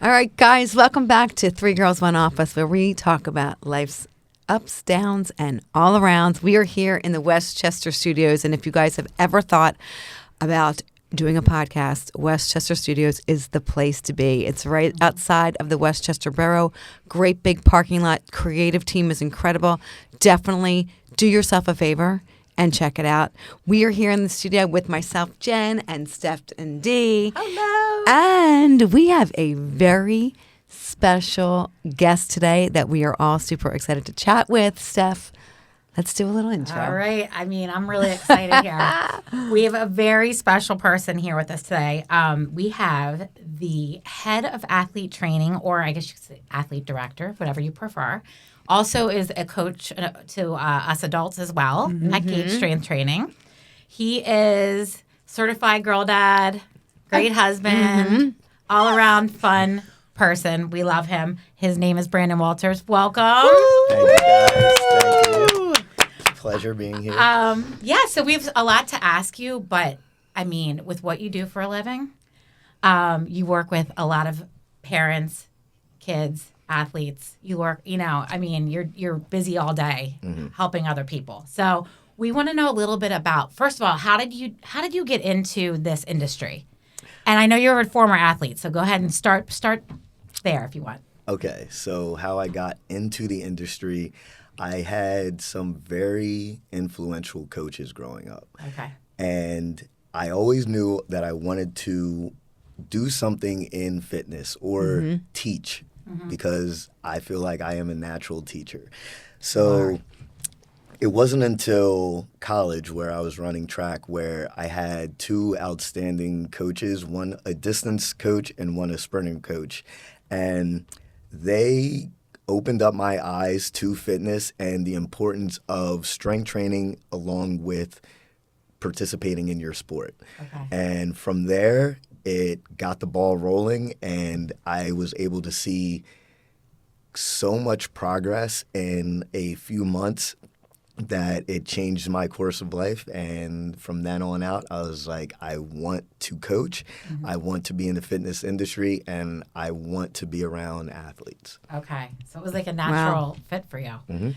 All right, guys, welcome back to Three Girls, One Office, where we talk about life's ups, downs, and all arounds. We are here in the Westchester studios, and if you guys have ever thought about doing a podcast, Westchester Studios is the place to be. It's right outside of the Westchester Borough. Great big parking lot. Creative team is incredible. Definitely do yourself a favor and check it out. We are here in the studio with myself, Jen, and Steph and Dee. Hello. And we have a very special guest today that we are all super excited to chat with. Steph, let's do a little intro. All right. I'm really excited here. We have a very special person here with us today. We have the head of athlete training, or I guess you could say athlete director, whatever you prefer. Also is a coach to us adults as well at Gage Strength Training. He is certified girl dad, great husband, all around fun person. We love him. His name is Brandon Walters. Welcome. Thank you, guys. Thank you. Pleasure being here. So we have a lot to ask you, but I mean, with what you do for a living, you work with a lot of parents, kids, athletes. You work, you're busy all day helping other people. So we want to know a little bit about, first of all, how did you get into this industry? And I know you're a former athlete, so go ahead and start there if you want. Okay, so how I got into the industry, I had some very influential coaches growing up. Okay. And I always knew that I wanted to do something in fitness or teach because I feel like I am a natural teacher. So it wasn't until college where I was running track where I had two outstanding coaches, one a distance coach and one a sprinting coach. And they opened up my eyes to fitness and the importance of strength training along with participating in your sport. Okay. And from there, it got the ball rolling, and I was able to see so much progress in a few months that it changed my course of life. And from then on out, I was like, I want to coach, I want to be in the fitness industry, and I want to be around athletes. Okay. So it was like a natural fit for you. Mm-hmm.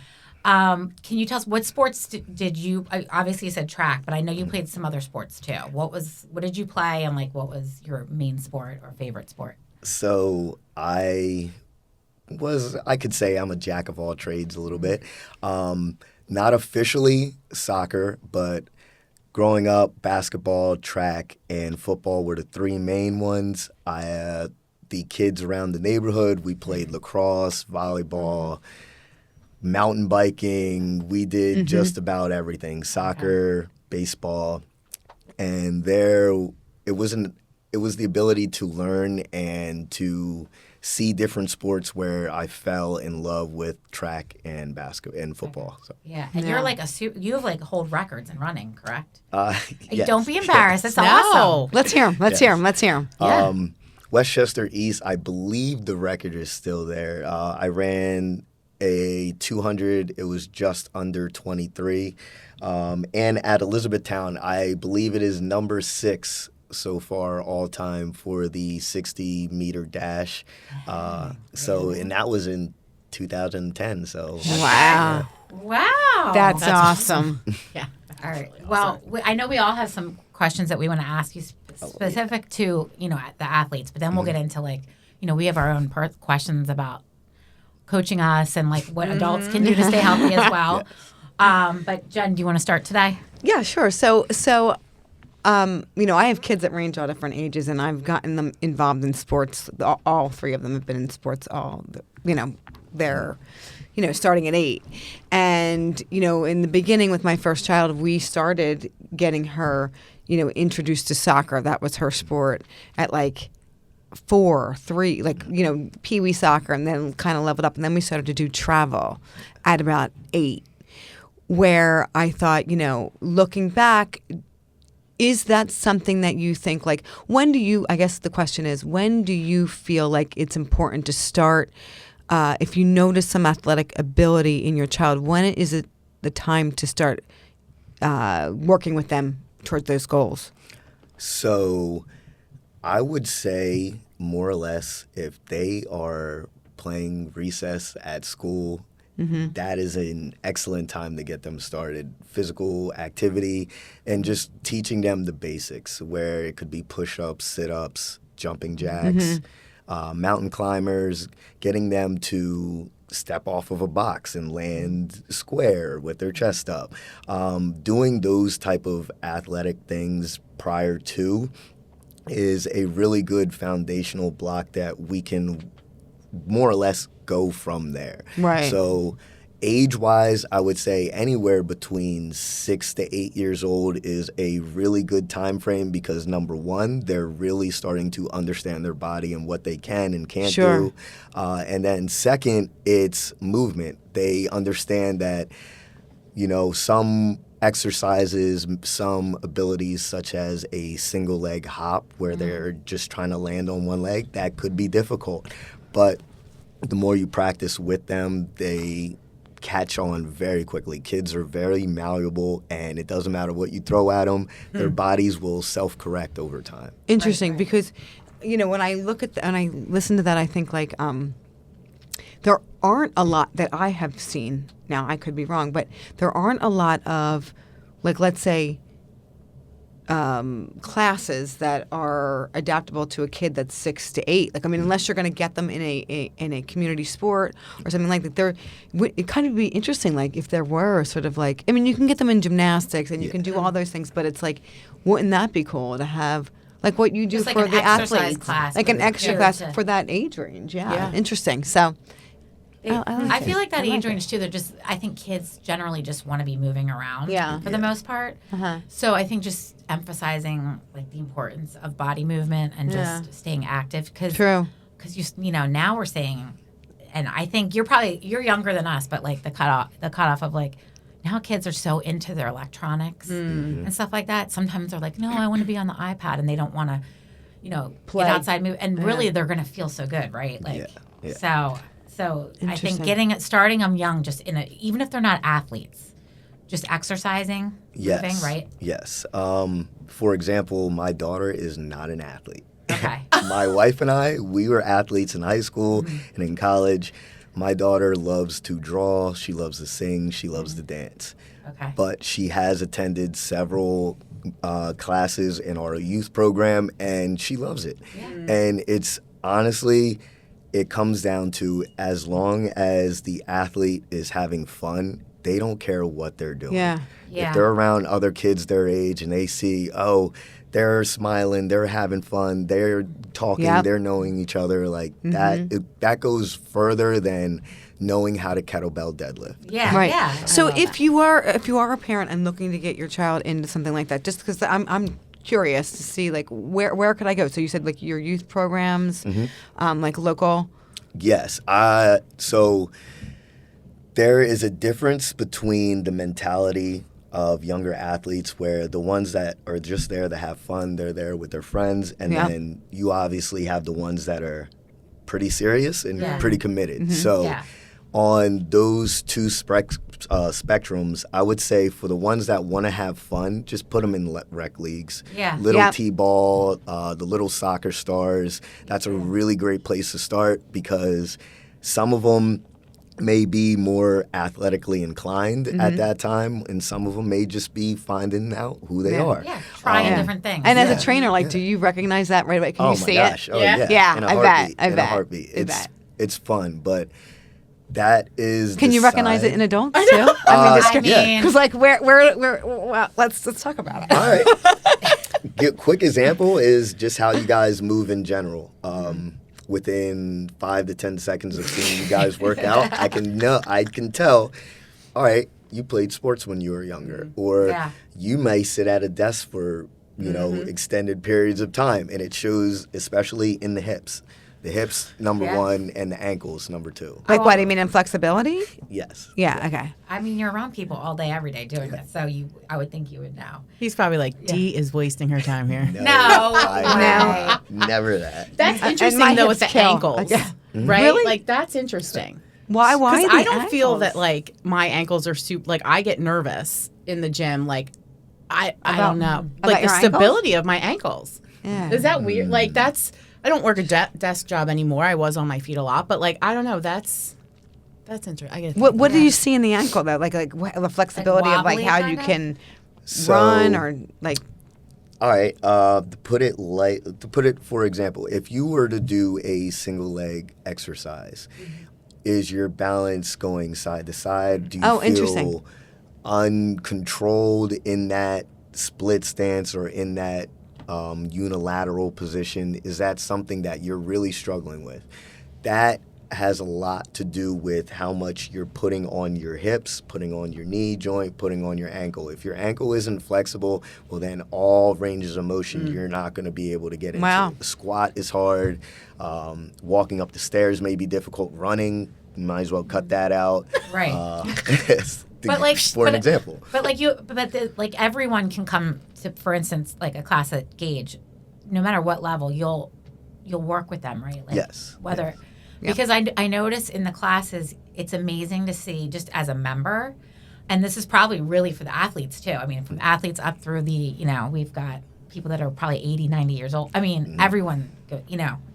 Can you tell us what sports did you? Obviously, you said track, but I know you played some other sports too. What did you play, and what was your main sport or favorite sport? So I could say I'm a jack of all trades a little bit. Not officially soccer, but growing up, basketball, track, and football were the three main ones. The kids around the neighborhood, we played lacrosse, volleyball, mountain biking. We did just about everything, soccer, baseball. And it was the ability to learn and to see different sports where I fell in love with track and basketball and football. So. Yeah, and you're you have hold records in running, correct? Yes. Don't be embarrassed. That's awesome. Let's hear him. Let's hear him. Yeah. Westchester East, I believe the record is still there. I ran a 200. It was just under 23. And at Elizabethtown, I believe it is number 6 so far all time for the 60-meter dash. And that was in 2010. So Wow. Wow. That's awesome. Yeah. All right. Well, I know we all have some questions that we want to ask you specific to, the athletes, but then we'll get into we have our own questions about coaching us and what adults can do to stay healthy as well. But Jen, do you want to start today? Yeah, sure. So I have kids that range all different ages, and I've gotten them involved in sports. All three of them have been in sports they're, starting at 8. And, in the beginning with my first child, we started getting her, introduced to soccer. That was her sport at 4, 3, pee-wee soccer, and then kind of leveled up. And then we started to do travel at about 8, where I thought, looking back, is that something that you think, when do you, I guess the question is, when do you feel like it's important to start, if you notice some athletic ability in your child, when is it the time to start working with them toward those goals? So I would say more or less, if they are playing recess at school, that is an excellent time to get them started. Physical activity and just teaching them the basics, where it could be push-ups, sit-ups, jumping jacks, mountain climbers, getting them to step off of a box and land square with their chest up. Doing those type of athletic things prior to is a really good foundational block that we can more or less go from there. Right. So age-wise, I would say anywhere between 6 to 8 years old is a really good time frame because, number one, they're really starting to understand their body and what they can and can't do. And then second, it's movement. They understand that, some exercises, some abilities such as a single leg hop where they're just trying to land on one leg, that could be difficult. But the more you practice with them, they catch on very quickly. Kids are very malleable, and it doesn't matter what you throw at them, their bodies will self-correct over time. Interesting, because, when I look at and I listen to that, I think like there aren't a lot that I have seen. Now, I could be wrong, but there aren't a lot of, like, let's say, classes that are adaptable to a kid that's 6 to 8. Like, I mean, unless you're going to get them in a community sport or something like that, it kind of be interesting. Like, if there were sort of like, I mean, you can get them in gymnastics and you can do all those things, but it's like, wouldn't that be cool to have? Like what you do Just like for an the exercise athletes, class like an for extra the class kids. for that age range. Yeah. Interesting. So, I feel like that I like age it. range too. I think kids generally just want to be moving around. For the most part. Uh-huh. So I think just emphasizing like the importance of body movement and just staying active because True. Because now we're saying, and I think you're younger than us, but like the cutoff of like. Now kids are so into their electronics and stuff like that. Sometimes they're like, no, I want to be on the iPad, and they don't want to, Play. get outside, move. And really, they're going to feel so good, right? Like, so I think Interesting. starting them young, just even if they're not athletes, just exercising, moving, right? Yes. For example, my daughter is not an athlete. Okay. My wife and I, we were athletes in high school and in college. My daughter loves to draw. She loves to sing. She loves to dance. Okay. But she has attended several classes in our youth program, and she loves it. Yeah. And it's honestly, it comes down to as long as the athlete is having fun, they don't care what they're doing. Yeah. If they're around other kids their age and they see, they're smiling, they're having fun, they're talking, they're knowing each other, like that goes further than knowing how to kettlebell deadlift. Yeah. Right. Yeah. So if you are a parent and looking to get your child into something like that, just because I'm curious to see like where could I go? So you said like your youth programs, like local. Yes. So there is a difference between the mentality of younger athletes where the ones that are just there to have fun, they're there with their friends, and then you obviously have the ones that are pretty serious and pretty committed. So on those two spectrums, I would say for the ones that want to have fun, just put them in rec leagues. Little T-ball, the little soccer stars. That's a really great place to start because some of them may be more athletically inclined at that time, and some of them may just be finding out who they are. Yeah, trying different things. And as a trainer, like, do you recognize that right away? Can you see gosh. it? Oh yeah. Yeah, In a I heartbeat. bet. In a heartbeat. It's fun, but that is. Can the you recognize side- it in adults too? I mean, mean- because like where well, let's talk about it. All right. Quick example is just how you guys move in general. Within 5 to 10 seconds of seeing you guys work out, I can tell. All right, you played sports when you were younger, or you may sit at a desk for extended periods of time, and it shows, especially in the hips. The hips, number one, and the ankles, number two. Like what? I mean, in flexibility? Yes. Yeah. Okay. I mean, you're around people all day, every day doing this, so I would think you would know. He's probably like, Dee is wasting her time here. Never that. That's interesting, my though, hips with the kill. ankles. Yeah. Right? Really? Like, that's interesting. Why? Because the I don't feel ankles? that, like, my ankles are super, like, I get nervous in the gym. Like, I don't know. about Like, the your ankles? stability of my ankles. Yeah. Is that weird? Like, that's, I don't work a desk job anymore. I was on my feet a lot, but like I don't know. That's interesting. I get What do you see in the ankle though? Like the flexibility of like wobbly how you kinda? can So- run or like. All right. To put it for example, if you were to do a single leg exercise, is your balance going side to side? Do you Oh, feel interesting. uncontrolled in that split stance or in that unilateral position? Is that something that you're really struggling with? That has a lot to do with how much you're putting on your hips, putting on your knee joint, putting on your ankle. If your ankle isn't flexible, well, then all ranges of motion you're not going to be able to get into. Wow. The squat is hard. Walking up the stairs may be difficult. Running, you might as well cut that out. Right. But like for an example. But like everyone can come to, for instance, like a class at Gage, no matter what level, you'll work with them, right? Like Yes. Whether Yeah. because I notice in the classes, it's amazing to see just as a member, and this is probably really for the athletes too. I mean, from athletes up through we've got people that are probably 80, 90 years old. I mean, everyone,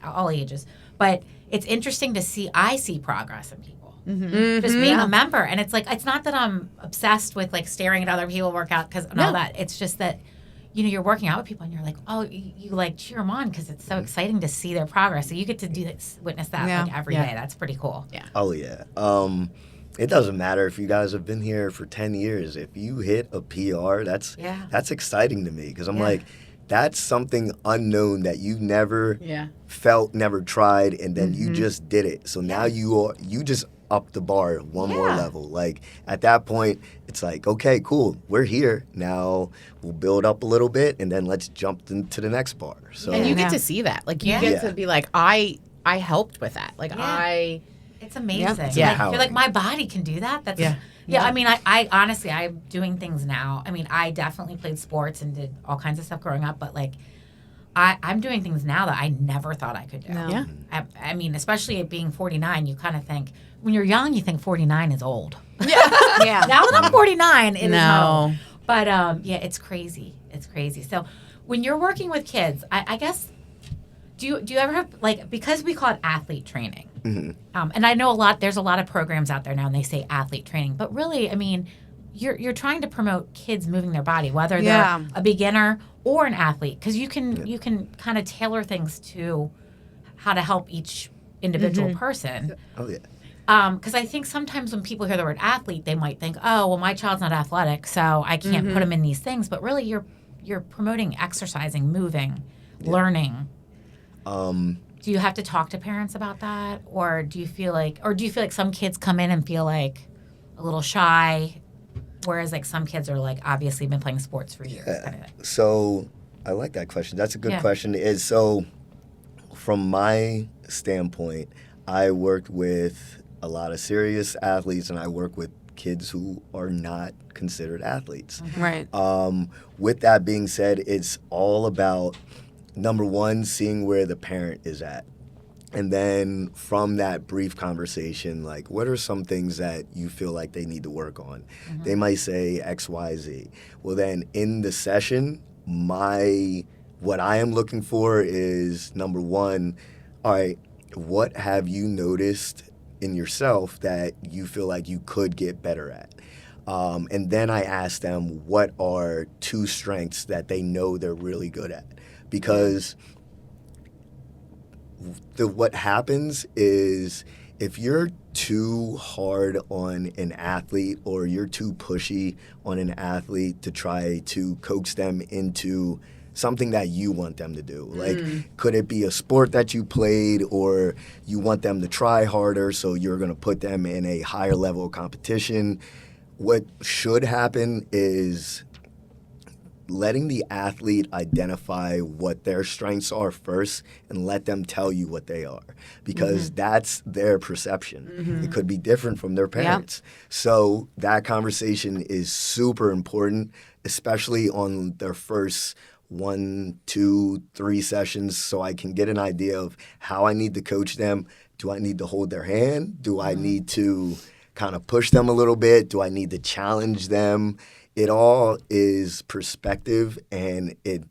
all ages. But it's interesting to see. I see progress in people. Just being a member, and it's like it's not that I'm obsessed with like staring at other people work out and all that. It's just that you're working out with people and you're like, oh, you like cheer them on because it's so exciting to see their progress. So you get to witness that like every day. That's pretty cool. Yeah. Oh, yeah. It doesn't matter if you guys have been here for 10 years. If you hit a PR, that's exciting to me because I'm like, that's something unknown that you never felt, never tried, and then you just did it. So now you just up the bar one more level. Like at that point, it's like, okay, cool, we're here. Now we'll build up a little bit and then let's jump into the next bar. So And you get to see that. Like you get to be like, I helped with that. Like It's amazing. It's Like, empowering. you're like, my body can do that. That's I mean, I honestly, I'm doing things now. I mean, I definitely played sports and did all kinds of stuff growing up, but like, I'm doing things now that I never thought I could do. No. Yeah. I mean, especially at being 49, you kind of think when you're young, you think 49 is old. Yeah. Now that I'm 49, it is not old. No. But it's crazy. It's crazy. So when you're working with kids, I guess, do you ever have, like, because we call it athlete training, and I know there's a lot of programs out there now and they say athlete training, but really, I mean, you're trying to promote kids moving their body, whether they're a beginner or an athlete, because you can kind of tailor things to how to help each individual person. Oh, yeah. Because I think sometimes when people hear the word athlete, they might think, oh, well, my child's not athletic, so I can't put him in these things. But really, you're promoting exercising, moving, learning. Do you have to talk to parents about that, or do you feel like some kids come in and feel like a little shy, whereas like some kids are like obviously been playing sports for years? Kind of thing. So I like that question. That's a good question. From my standpoint, I worked with a lot of serious athletes, and I work with kids who are not considered athletes. Right. With that being said, it's all about, number one, seeing where the parent is at. And then from that brief conversation, like, what are some things that you feel like they need to work on? They might say X, Y, Z. Well, then in the session, what I am looking for is, number one, all right, what have you noticed in yourself that you feel like you could get better at? And then I ask them, what are two strengths that they know they're really good at? Because what happens is if you're too hard on an athlete or you're too pushy on an athlete to try to coax them into something that you want them to do. Like, could it be a sport that you played, or you want them to try harder, so you're going to put them in a higher level of competition? What should happen is letting the athlete identify what their strengths are first and let them tell you what they are, because that's their perception. It could be different from their parents. So that conversation is super important, especially on their first 1, 2, 3 sessions, so I can get an idea of how I need to coach them. Do I need to hold their hand? Do I need to kind of push them a little bit? Do I need to challenge them? It all is perspective, and it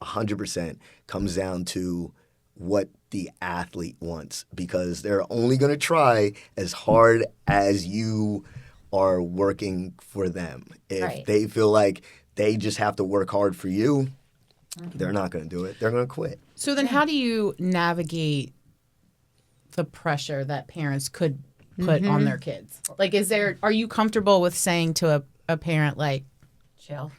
100% comes down to what the athlete wants, because they're only going to try as hard as you are working for them. If Right. they feel like they just have to work hard for you, they're not going to do it. They're going to quit. So then how do you navigate the pressure that parents could put on their kids? Like, are you comfortable with saying to a parent, like, Chill.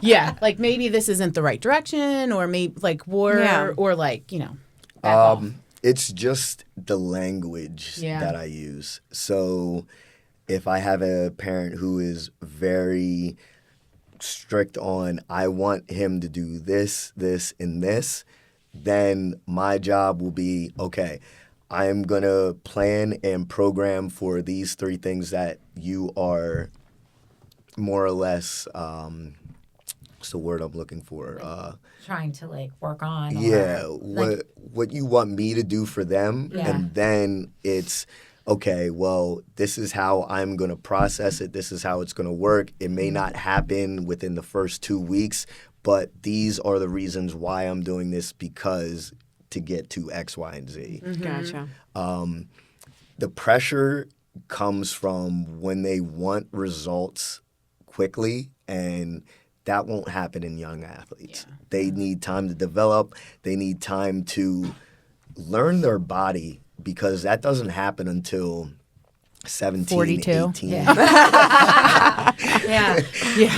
yeah, like maybe this isn't the right direction, or maybe like or like, you know, back off? It's just the language Yeah. that I use. So if I have a parent who is very strict on, I want him to do this, this, and this, then my job will be, okay, I'm going to plan and program for these 3 things that you are more or less, what's the word I'm looking for? Trying to like work on. Yeah, Or, like, what you want me to do for them, Yeah. and then it's okay. Well, this is how I'm going to process it. This is how it's going to work. It may not happen within the first 2 weeks, but these are the reasons why I'm doing this, because to get to X, Y, and Z. Gotcha. The pressure comes from when they want results quickly, and that won't happen in young athletes. Yeah. They need time to develop. They need time to learn their body, because that doesn't happen until 17, 42. 18. yeah.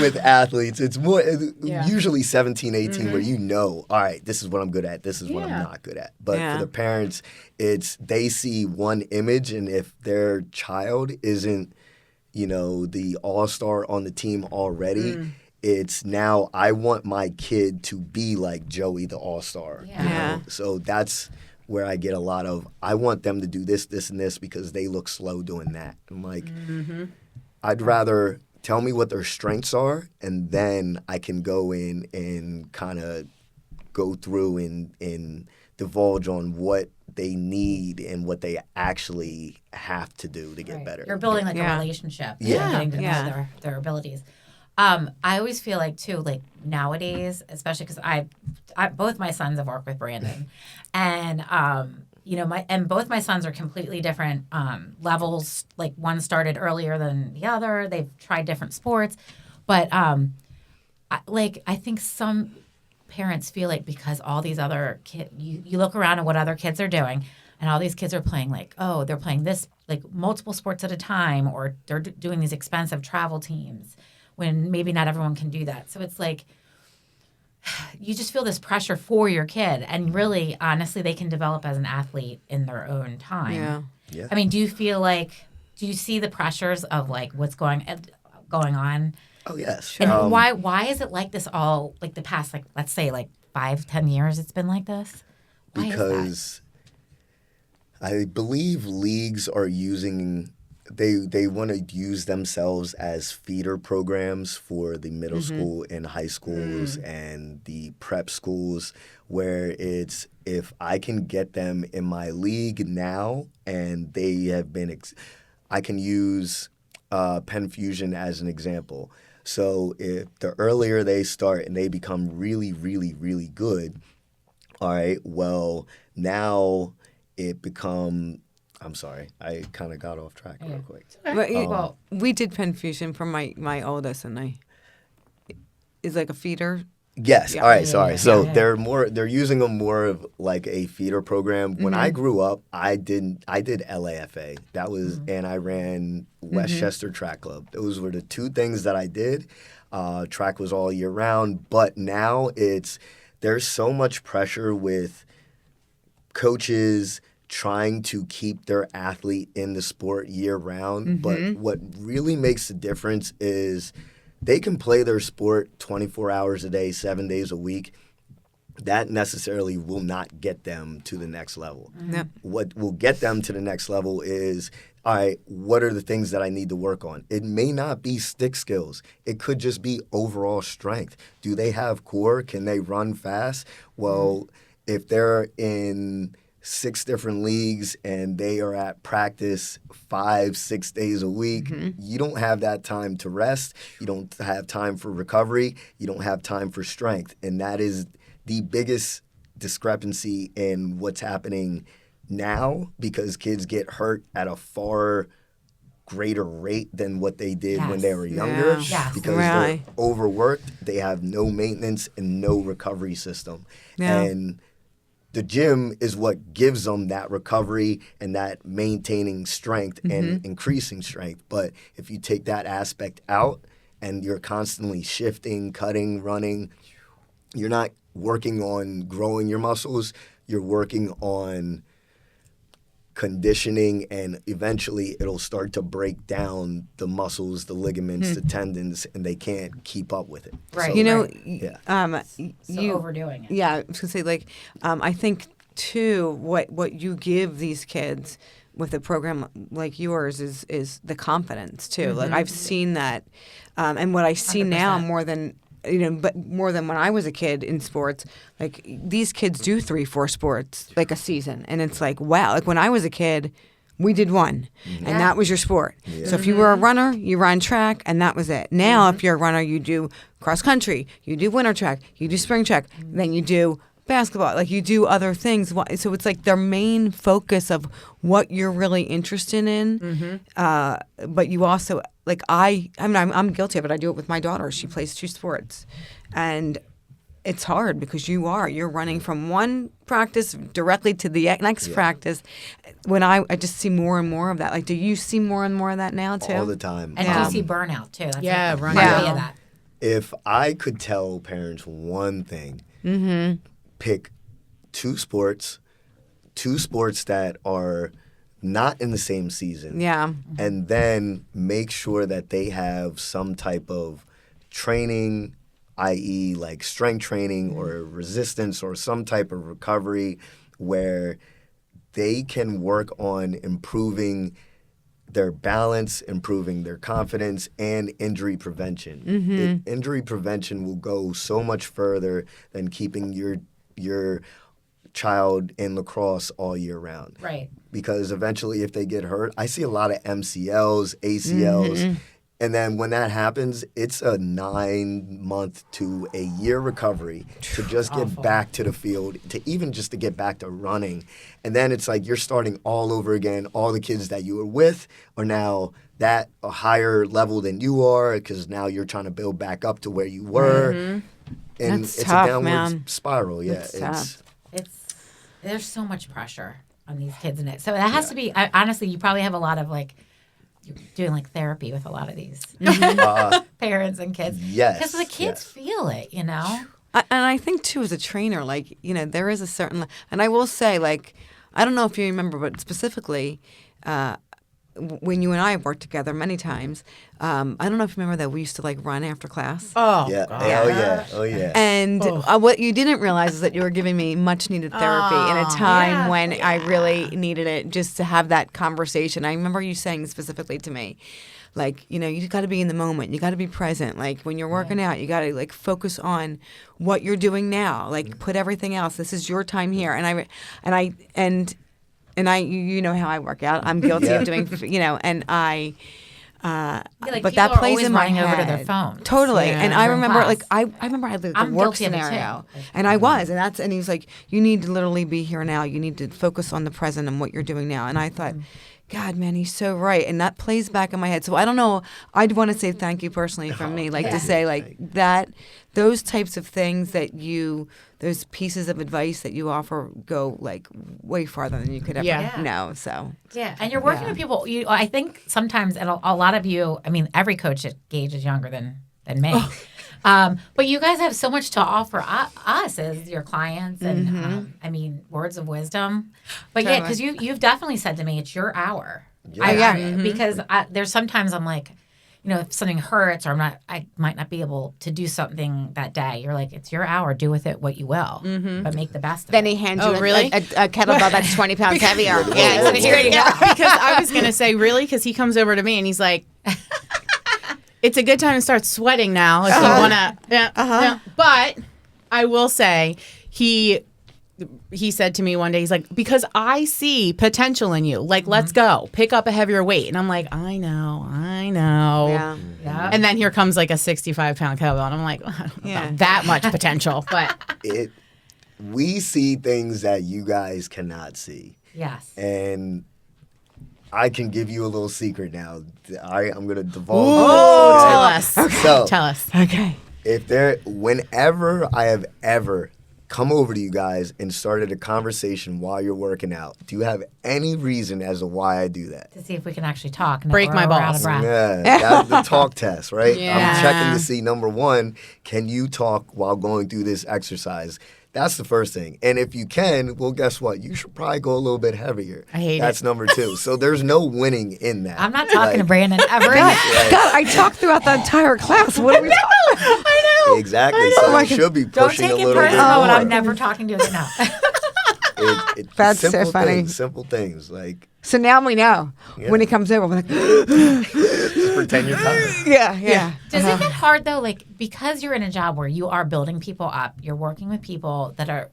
With athletes, it's more Yeah. usually 17, 18 where you know, all right, this is what I'm good at, this is what Yeah. I'm not good at. But Yeah. for the parents, it's they see one image, and if their child isn't, the all-star on the team already, it's now I want my kid to be like Joey the all-star. Yeah. Yeah. So that's where I get a lot of, I want them to do this, this, and this because they look slow doing that. I'm like, I'd rather tell me what their strengths are, and then I can go in and kind of go through and divulge on what they need and what they actually have to do to get Right. better. You're building like Yeah. a relationship. Yeah. And getting to know Yeah. their abilities. I always feel like too, like nowadays, especially because I both my sons have worked with Brandon, and both my sons are completely different levels. Like one started earlier than the other. They've tried different sports, but I think some parents feel like because all these other kids, you look around at what other kids are doing, and all these kids are playing like, oh, they're playing this like multiple sports at a time, or they're doing these expensive travel teams, when maybe not everyone can do that. So it's like you just feel this pressure for your kid, and really, honestly, they can develop as an athlete in their own time. Yeah. Yeah. I mean, do you see the pressures of like what's going on? Oh, yes. And why is it like this all like the past, like let's say like 5-10 years it's been like this? Why is that? Because I believe leagues are using they want to use themselves as feeder programs for the middle school and high schools and the prep schools, where it's, if I can get them in my league now and they have been I can use Penn Fusion as an example. So if the earlier they start and they become really, really, really good, all right, well, now it become, I'm sorry, I kind of got off track real quick. But Well- we did Penn Fusion for my oldest, and is like a feeder. Yes. Yeah. All right. Yeah, Sorry. yeah, So yeah. they're using them more of like a feeder program. When I grew up, I did LAFA. That was, and I ran Westchester Track Club. Those were the 2 things that I did. Track was all year round, but now there's so much pressure with coaches trying to keep their athlete in the sport year round. But what really makes the difference is they can play their sport 24 hours a day, 7 days a week. That necessarily will not get them to the next level. Yep. What will get them to the next level is, all right, what are the things that I need to work on? It may not be stick skills. It could just be overall strength. Do they have core? Can they run fast? Well, if they're in 6 different leagues and they are at practice 5-6 days a week, you don't have that time to rest. You don't have time for recovery. You don't have time for strength. And that is the biggest discrepancy in what's happening now because kids get hurt at a far greater rate than what they did when they were younger Yes. because they're overworked. They have no maintenance and no recovery system. And the gym is what gives them that recovery and that maintaining strength and increasing strength. But if you take that aspect out and you're constantly shifting, cutting, running, you're not working on growing your muscles. You're working on conditioning, and eventually it'll start to break down the muscles, the ligaments, the tendons, and they can't keep up with it. Right. So, You know, So overdoing it. Yeah, I was gonna say like I think too what you give these kids with a program like yours is the confidence too. Like I've seen that, and what I see now 100%. more than but more than when I was a kid in sports. Like these kids do 3-4 sports like a season, and it's like wow. Like when I was a kid, we did one, and that was your sport. So if you were a runner, you ran track, and that was it. Now, if you're a runner, you do cross country, you do winter track, you do spring track, then you do basketball. Like you do other things. So it's like their main focus of what you're really interested in. But you also like I'm guilty of it. I do it with my daughter. She plays 2 sports, and it's hard because you're running from one practice directly to the next practice. When I just see more and more of that. Like, do you see more and more of that now too? all the time. And do you see burnout too? That's Yeah, what right. reminds me Yeah. of that. If I could tell parents one thing, pick 2 sports that are not in the same season. Yeah. And then make sure that they have some type of training, i.e. like strength training or resistance or some type of recovery where they can work on improving their balance, improving their confidence, and injury prevention. Injury prevention will go so much further than keeping your child in lacrosse all year round. Right. Because eventually if they get hurt, I see a lot of MCLs, ACLs, and then when that happens, it's a 9-month to a year recovery to just get back to the field, to even just to get back to running. And then it's like you're starting all over again. All the kids that you were with are now at a higher level than you are because now you're trying to build back up to where you were. And That's it's tough, a downward man. spiral. Yeah, That's tough. There's so much pressure on these kids in it. So it has to be, honestly, you probably have a lot of like, you're doing like therapy with a lot of these parents and kids. Yes, Because the kids feel it, you know? And I think too, as a trainer, like there is a certain, and I will say, like, I don't know if you remember, but specifically, when you and I have worked together many times, I don't know if you remember that we used to like run after class. Oh, Yeah. God. Oh yeah. And what you didn't realize is that you were giving me much needed therapy in a time when I really needed it, just to have that conversation. I remember you saying specifically to me, like, you got to be in the moment. You got to be present. Like when you're working out, you got to like focus on what you're doing now. Like put everything else. This is your time here. And I, you know how I work out. I'm guilty of doing, and I. like, but people that are plays always in my running over head. to their phones. Totally. Yeah. And I During remember, class. like, I remember I had the I'm work guilty of it, too. scenario, and I was, and he was like, you need to literally be here now. You need to focus on the present and what you're doing now. And I thought, God, man, he's so right. And that plays back in my head. So I don't know. I'd want to say thank you personally from me, like to say like that, those types of things that those pieces of advice that you offer go like way farther than you could ever know. So Yeah, and you're working with people. I think sometimes, and a lot of you, I mean, every coach at Gage is younger than me. But you guys have so much to offer us as your clients, and I mean, words of wisdom. But yeah, because you've definitely said to me, it's your hour. Because there's sometimes I'm like, if something hurts or I might not be able to do something that day. You're like, it's your hour. Do with it what you will, but make the best of then it. he hands Oh, you really? a kettlebell that's 20 pounds heavier. Yeah, so here you go. Because I was going to say, really? Because he comes over to me and he's like, it's a good time to start sweating now if you want to. Yeah. But I will say, he said to me one day, he's like, because I see potential in you. Like, let's go. Pick up a heavier weight. And I'm like, I know. Yeah. Yeah. And then here comes like a 65-pound kettlebell. And I'm like, I don't know about that much potential. But we see things that you guys cannot see. Yes. And I can give you a little secret now. I'm going to divulge Oh, this. tell us. So, Tell us. Okay. whenever I have ever come over to you guys and started a conversation while you're working out, do you have any reason as to why I do that? To see if we can actually talk. Break my we're out of balls. breath. Yeah, that's the talk test, right? Yeah. I'm checking to see, number one, can you talk while going through this exercise? That's the first thing. And if you can, well, guess what? You should probably go a little bit heavier. I hate That's it. number two. So there's no winning in that. I'm not talking to Like, Brandon ever. God, again. God, I talked throughout the entire class. What are we talking about? I know. Exactly. So you should be Don't pushing take a it little bit personal when more. I'm never talking to you again. No. That's so simple funny. things, simple things. Like, So now we know. Yeah. When he comes over, we're like, just pretend you're tired. yeah. Does it get hard though, like because you're in a job where you are building people up, you're working with people that are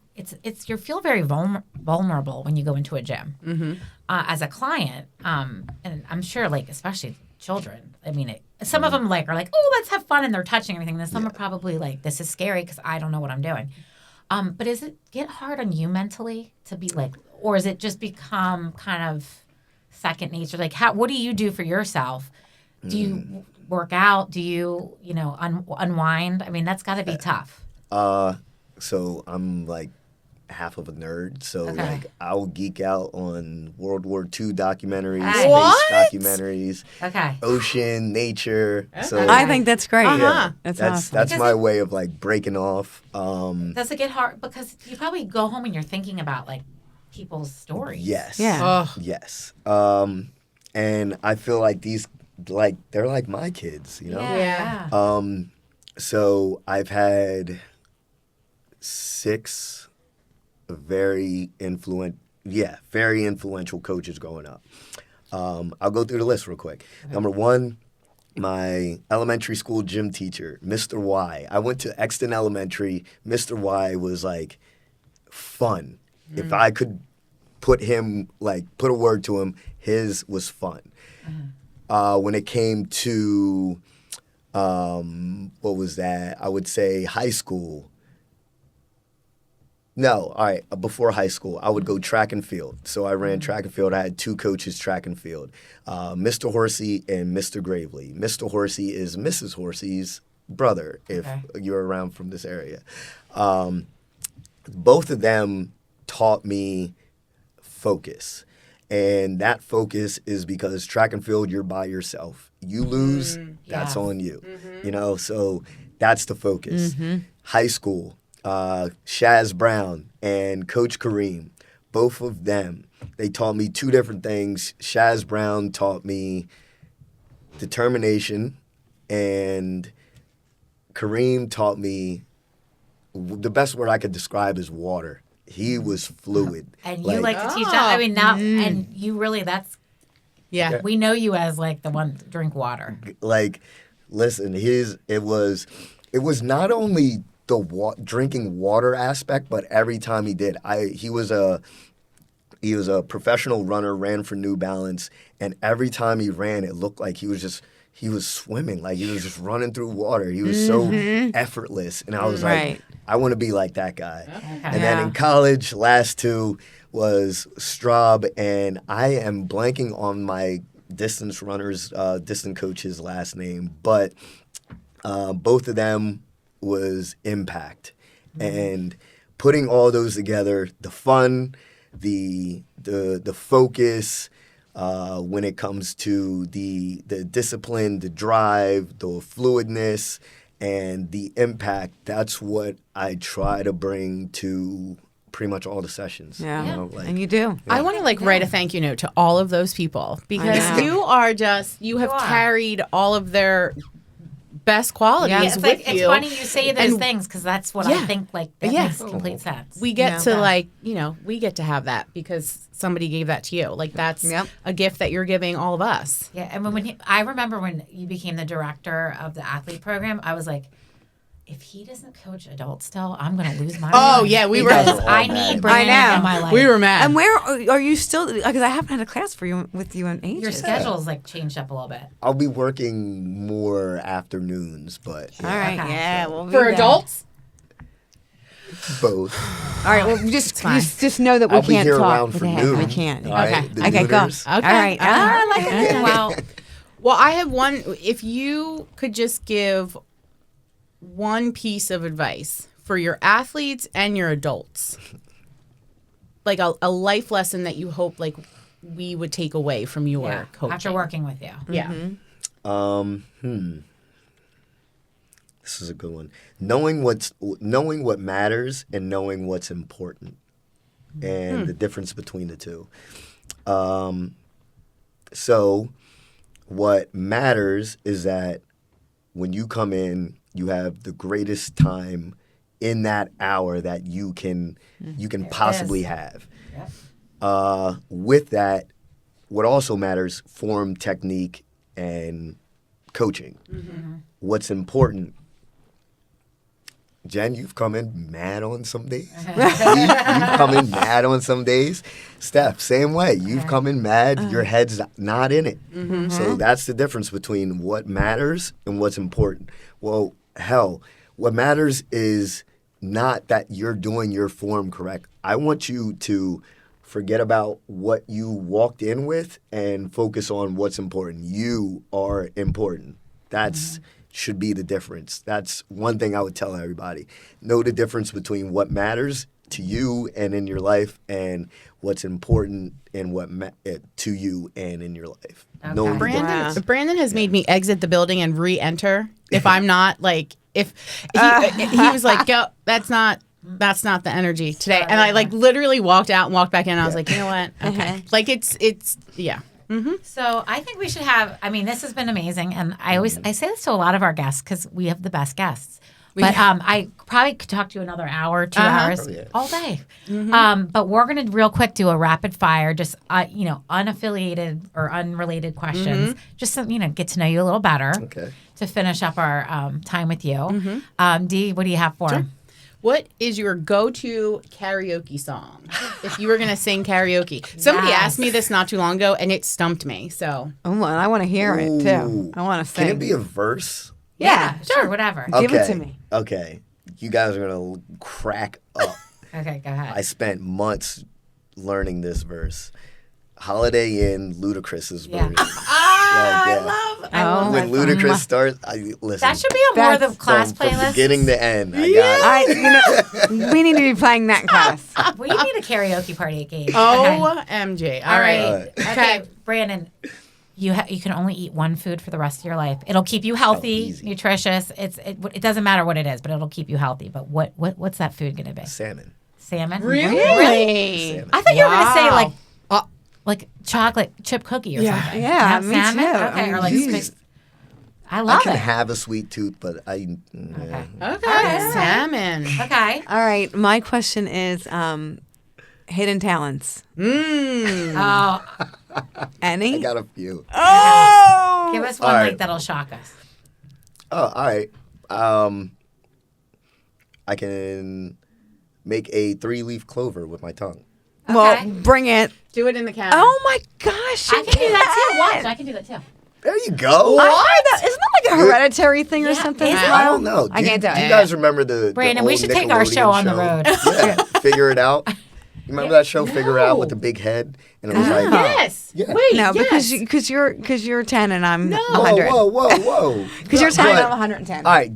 you feel very vulnerable when you go into a gym as a client, and I'm sure like especially children. I mean, some of them like are like, oh, let's have fun, and they're touching everything. Then some are probably like, this is scary because I don't know what I'm doing. But does it get hard on you mentally to be like, or is it just become kind of second nature? Like, what do you do for yourself? Do you work out? Do you, unwind? I mean, that's got to be tough. So I'm like half of a nerd. So Okay. like I'll geek out on World War II documentaries, Nice. space What? documentaries, Okay. ocean, nature. So I think that's great. Uh-huh. That's that's awesome. that's Because my way of like breaking off. Does it get hard? Because you probably go home and you're thinking about like people's stories. Yes. Yeah. Oh, Yes. And I feel like these they're like my kids, you know? Yeah. So I've had 6 very influential coaches growing up. I'll go through the list real quick. Okay. Number 1, my elementary school gym teacher, Mr. Y. I went to Exton Elementary. Mr. Y was like fun. If I could put a word to him, his was fun. When it came to, what was that? I would say high school. No, all right, before high school, I would go track and field. So I ran track and field. I had 2 coaches track and field, Mr. Horsey and Mr. Gravely. Mr. Horsey is Mrs. Horsey's brother, if you're around from this area. Both of them taught me focus. And that focus is because track and field, you're by yourself. You lose, that's on you. So that's the focus. High school, Shaz Brown and Coach Kareem, both of them, they taught me 2 different things. Shaz Brown taught me determination, and Kareem taught me, the best word I could describe is water. He was fluid. And you like to teach that. I mean, now, and you really, yeah. we know you as like the one to drink water. Like, listen, it was not only the drinking water aspect, but every time he did, he was a professional runner, ran for New Balance, and every time he ran, it looked like he was swimming, like he was just running through water. He was so effortless, and I was like, I want to be like that guy. Okay. And then in college, last 2 was Straub, and I am blanking on my distance coach's last name, but both of them was Impact. And putting all those together, the fun, the focus, when it comes to the discipline, the drive, the fluidness, and the impact, that's what I try to bring to pretty much all the sessions. Yeah. You know, like, And you do. I want to write a thank you note to all of those people because you have carried all of their best qualities Yeah. It's with like, you. it's funny you say those And- things because that's what I think, that makes complete sense. We get to we get to have that because somebody gave that to you. Like that's a gift that you're giving all of us. Yeah, and I remember when you became the director of the athlete program, I was like, if he doesn't coach adults still, I'm going to lose my Oh, mind. yeah, we were- Because I need Brandon in my life. We were mad. And where are you still? Because I haven't had a class with you in ages. Your schedule's changed up a little bit. I'll be working more afternoons, but All right. Okay. Yeah. Well, For adults? Both. All right. Well, just fine. just know that we I'll be can't here talk around with for the head. noon. We can't. All right, Okay. the Okay. Go. nooners. All right. I like it. Well, Well, I have one. If you could just give one piece of advice for your athletes and your adults, like a life lesson that you hope like we would take away from your yeah, coaching. after working with you. Yeah. This is a good one. Knowing what matters and knowing what's important, and the difference between the two. So, what matters is that when you come in, you have the greatest time in that hour that you can possibly have. Yep. With that, what also matters, form, technique, and coaching. What's important, Jen, you've come in mad on some days. You've come in mad on some days. Steph, same way. You've come in mad. Your head's not in it. So that's the difference between what matters and what's important. Well, hell, what matters is not that you're doing your form correct. I want you to forget about what you walked in with and focus on what's important. You are important. That's should be the difference. That's one thing I would tell everybody. Know the difference between what matters to you and in your life and what's important and what to you and in your life. Okay. Know the Brandon, difference. Brandon has made me exit the building and re-enter if I'm not like if he was like, go, that's not the energy today, and I like literally walked out and walked back in. And I was like, you know what? Okay, like it's yeah. So I think we should have. I mean, this has been amazing, and I say this to a lot of our guests because we have the best guests. But I probably could talk to you another hour, 2 hours, Oh, yeah. all day. But we're going to real quick do a rapid fire, just unaffiliated or unrelated questions, just to get to know you a little better. Okay. To finish up our time with you, Dee, what do you have for him? What is your go-to karaoke song? If you were going to sing karaoke. Somebody asked me this not too long ago, and it stumped me. So Oh, and I want to hear it too. Ooh. I want to sing. Can it be a verse? Yeah, sure, whatever. Give it to me. Okay. You guys are going to crack up. Okay, go ahead. I spent months learning this verse. Holiday Inn, Ludacris's version. I love When Ludacris starts, listen. that. Should be on more of the That's class from playlist. beginning to end. I got it. We need to be playing that in class. We need a karaoke party at Gage. OMG. All right. Okay, Brandon, you can only eat one food for the rest of your life. It'll keep you healthy, easy. nutritious. It doesn't matter what it is, but it'll keep you healthy. But what's that food going to be? Salmon. Salmon? Really? Salmon. I thought you were going to say Wow. like chocolate chip cookie or something. Yeah, Not me salmon? too. Okay, or like Jeez. I I love can it. have a sweet tooth, but Okay. Okay. Salmon. Okay. All right. My question is hidden talents. Oh, Any? I got a few. Oh! give us one All like right. that'll shock us. Oh, all right. I can make a 3-leaf clover with my tongue. Okay. Well, bring it. Do it in the camera. Oh my gosh. I can do that too. Watch, I can do that too. There you go. Isn't that like a hereditary thing or Yeah, something? is it? I don't know. I can't do Do you it. guys remember the Brandon, the we old should take our Nickelodeon show on the road. Yeah, Figure It Out. You remember that show, Figure It Out, with the big head, and it was like, Yes. Yeah. Wait. No, yes. because you're 10 and I'm whoa, 100. whoa. Because you're 10 and But- I'm 110. All right,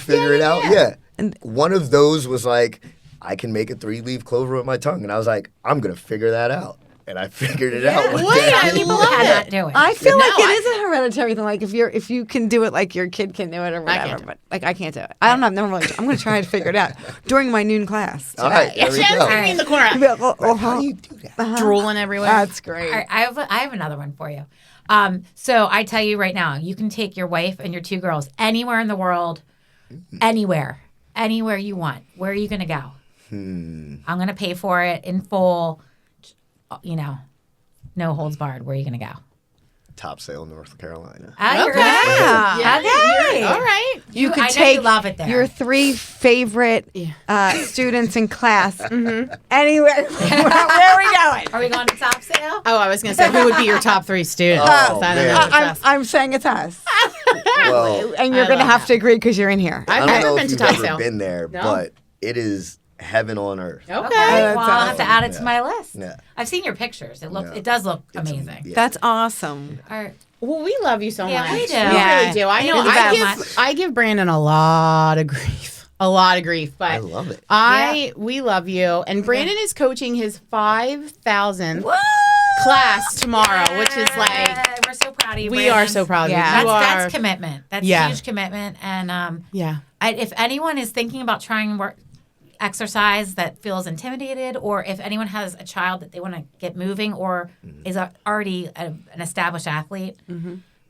Figure It Out? Yeah. And- One of those was like, I can make a 3-leaf clover with my tongue. And I was like, I'm going to figure that out. And I figured it out. one Wait, day. I People love cannot it. do it. I feel No, like it is a hereditary thing. Like if you can do it, like your kid can do it or I can't whatever. do But like I can't do it. I don't know. I've never really. I'm going to try to figure it out during my noon class. All right, there we Jen's go. gonna be in the corner, How do you do that? drooling everywhere. That's great. All right, I have another one for you. So I tell you right now, you can take your wife and your 2 girls anywhere in the world, anywhere you want. Where are you going to go? I'm going to pay for it in full. No holds barred. Where are you going to go? Topsail, North Carolina. You're Okay. good. Yeah, Okay. all right. You could I know take you love it there. your 3 favorite students in class anywhere. Where are we going? Are we going to top sale? Oh, I was going to say, who would be your top 3 students? Oh, I don't man. know. I'm saying it's us, Well, and you're going to have to agree because you're in here. I've I don't never know been if to you've Top ever Sale. been there, No? but it is heaven on earth. Okay. Okay, that's well, I'll have to awesome. add it to my list. Yeah. I've seen your pictures. Yeah. It does look It's amazing. yeah. That's awesome. All right. Well, we love you so Yeah, much. we do. We Yeah. really do. I Thank know. you very I much. give Brandon a lot of grief. A lot of grief. But I love it. we love you. And Brandon is coaching his 5,000th Woo! class tomorrow, which is like Yay, we're so proud of you. we are so proud of you. Yeah. You That's are- commitment. That's Yeah. huge commitment. And yeah. if anyone is thinking about trying exercise that feels intimidated, or if anyone has a child that they want to get moving or is already an established athlete,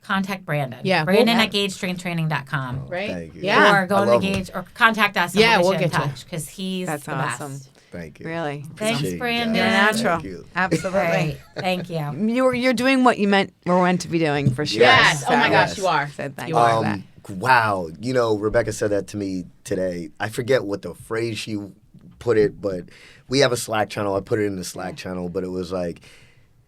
contact Brandon. Yeah. Brandon Well, at gagestrengthtraining.com. Right? Thank you. Yeah. Or go I on the love him. Gage or contact us. And Yeah, we'll we'll get you in get you. touch because he's That's the awesome. best. Thank you. Really. Thanks, Appreciate you Brandon. guys. You're natural. Thank you. Absolutely. Great. Thank you. You're doing what you were meant to be doing for sure. Yes. Oh my gosh, Yes. you are. So thank You you are. for that. Wow. You know, Rebecca said that to me today. I forget what the phrase she put it, but we have a Slack channel. I put it in the Slack channel, but it was like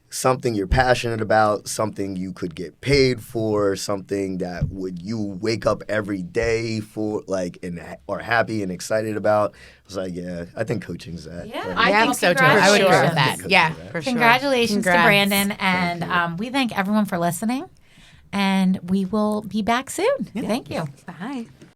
something you're passionate about, something you could get paid for, something that would you wake up every day for, like, or happy and excited about. I was like, yeah, I think coaching's that. Yeah. I Yeah, think so too. I would agree with that. Congratulations. Yeah. For sure. Congratulations to Congrats. Brandon. And we thank everyone for listening. And we will be back soon. Thank you. Bye.